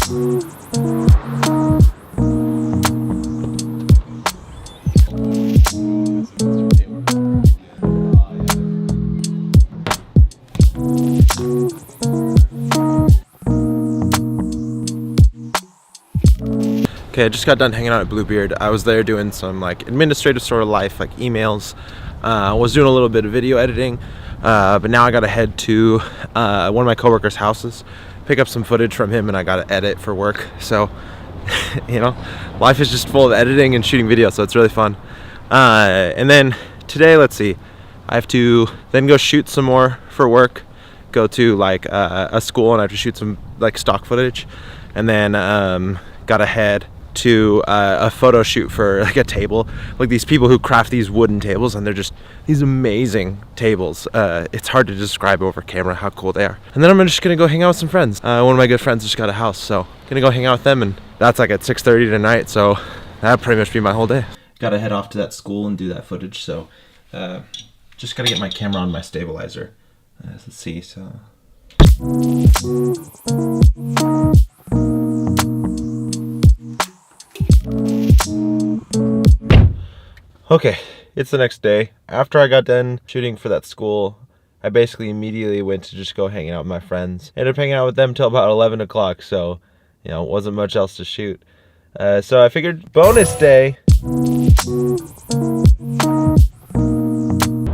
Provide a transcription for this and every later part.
Okay, I just got done hanging out at Bluebeard. I was there doing some like administrative sort of life, like emails. I was doing a little bit of video editing, but now I gotta head to one of my coworkers' houses, pick up some footage from him, and I gotta edit for work. So, you know, life is just full of editing and shooting video, so it's really fun. And then today, let's see, I have to then go shoot some more for work, go to like a school, and I have to shoot some like stock footage, and then gotta head to a photo shoot for like a table, like these people who craft these wooden tables, and they're just these amazing tables. It's hard to describe over camera how cool they are. And then I'm just gonna go hang out with some friends. One of my good friends just got a house, so gonna go hang out with them, and that's like at 6:30 tonight, so that'll pretty much be my whole day. Gotta head off to that school and do that footage, so just gotta get my camera on my stabilizer. Let's see, so okay, it's the next day. After I got done shooting for that school, I basically immediately went to just go hanging out with my friends. Ended up hanging out with them till about 11 o'clock, so, you know, wasn't much else to shoot. So I figured bonus day.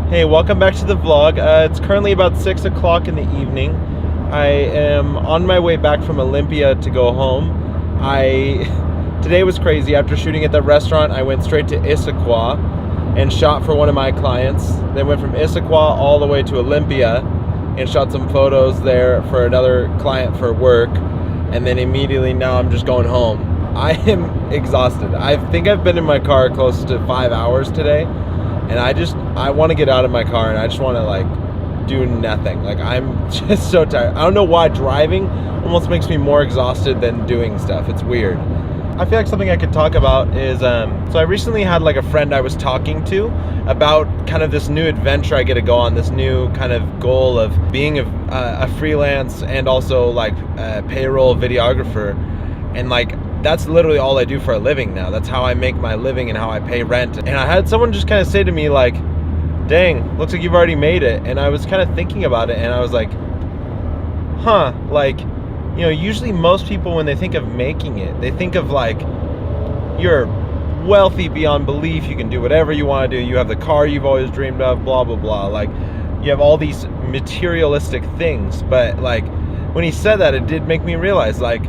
Hey, welcome back to the vlog. It's currently about 6 o'clock in the evening. I am on my way back from Olympia to go home. Today was crazy. After shooting at the restaurant, I went straight to Issaquah and shot for one of my clients. Then went from Issaquah all the way to Olympia and shot some photos there for another client for work. And then immediately now I'm just going home. I am exhausted. I think I've been in my car close to 5 hours today. And I want to get out of my car and I just want to like do nothing. Like I'm just so tired. I don't know why driving almost makes me more exhausted than doing stuff. It's weird. I feel like something I could talk about is, so I recently had like a friend I was talking to about kind of this new adventure I get to go on, this new kind of goal of being a freelance and also like a payroll videographer. And like, that's literally all I do for a living now. That's how I make my living and how I pay rent. And I had someone just kind of say to me like, dang, looks like you've already made it. And I was kind of thinking about it and I was like, huh, like, you know, usually most people when they think of making it, they think of like, you're wealthy beyond belief, you can do whatever you want to do, you have the car you've always dreamed of, blah, blah, blah. Like, you have all these materialistic things. But like, when he said that, it did make me realize, like,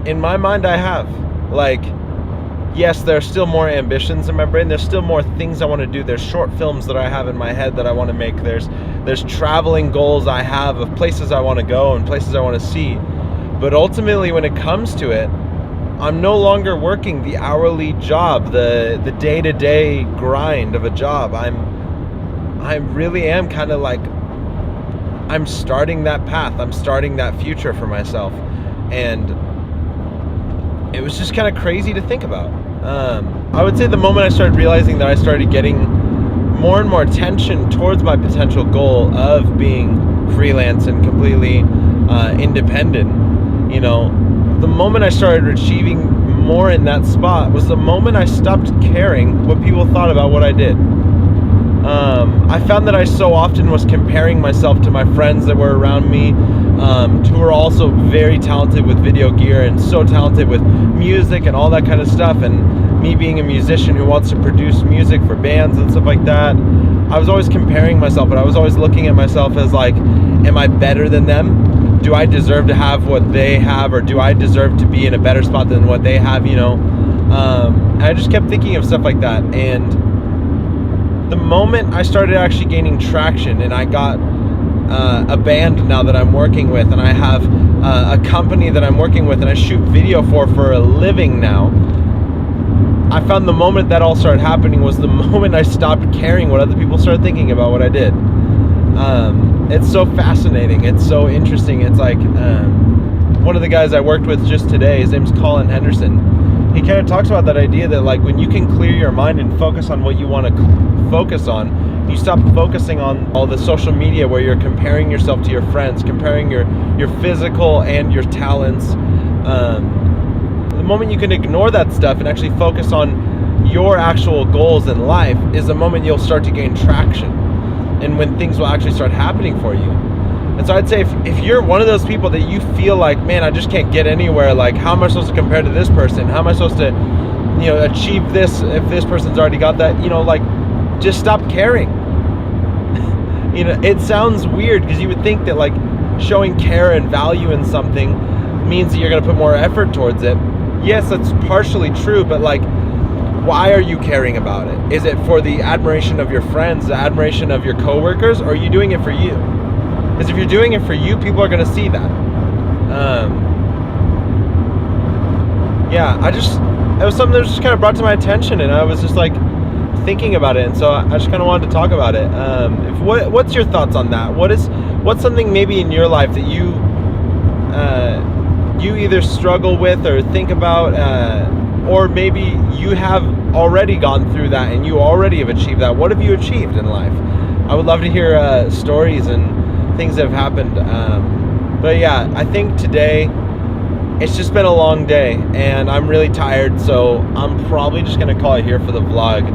in my mind I have, like, yes, there's still more ambitions in my brain, there's still more things I want to do, there's short films that I have in my head that I want to make, there's traveling goals I have of places I want to go and places I want to see. But ultimately, when it comes to it, I'm no longer working the hourly job, the day-to-day grind of a job. I really am kind of like, I'm starting that path. I'm starting that future for myself. And it was just kind of crazy to think about. I would say the moment I started realizing that I started getting more and more attention towards my potential goal of being freelance and completely independent, you know, the moment I started achieving more in that spot was the moment I stopped caring what people thought about what I did. I found that I so often was comparing myself to my friends that were around me, who were also very talented with video gear and so talented with music and all that kind of stuff. And me being a musician who wants to produce music for bands and stuff like that, I was always comparing myself, but I was always looking at myself as like, am I better than them? Do I deserve to have what they have, or do I deserve to be in a better spot than what they have, you know? I just kept thinking of stuff like that. And the moment I started actually gaining traction and I got a band now that I'm working with, and I have a company that I'm working with and I shoot video for a living now, I found the moment that all started happening was the moment I stopped caring what other people started thinking about what I did. It's so fascinating. It's so interesting. It's like one of the guys I worked with just today, his name's Colin Henderson. He kind of talks about that idea that like when you can clear your mind and focus on what you want to focus on, You stop focusing on all the social media where you're comparing yourself to your friends, comparing your physical and your talents. The moment you can ignore that stuff and actually focus on your actual goals in life is the moment you'll start to gain traction, and when things will actually start happening for you. And so I'd say if you're one of those people that you feel like, man, I just can't get anywhere, like how am I supposed to compare to this person? How am I supposed to, achieve this if this person's already got that? Like, just stop caring. It sounds weird because you would think that like showing care and value in something means that you're going to put more effort towards it. Yes, that's partially true, but like, why are you caring about it? Is it for the admiration of your friends, the admiration of your coworkers, or are you doing it for you? Because if you're doing it for you, people are going to see that. It was something that was just kind of brought to my attention, and I was just like thinking about it, and so I just kind of wanted to talk about it. What's your thoughts on that? What's something maybe in your life that you either struggle with or think about, or maybe you have already gone through that and you already have achieved that? What have you achieved in life? I would love to hear stories and things that have happened. But yeah, I think today it's just been a long day and I'm really tired, so I'm probably just gonna call it here for the vlog.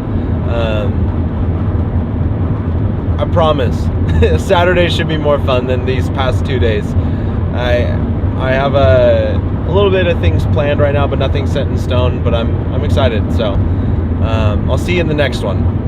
I promise Saturday should be more fun than these past 2 days. I have a little bit of things planned right now, but nothing set in stone, but I'm excited. So I'll see you in the next one.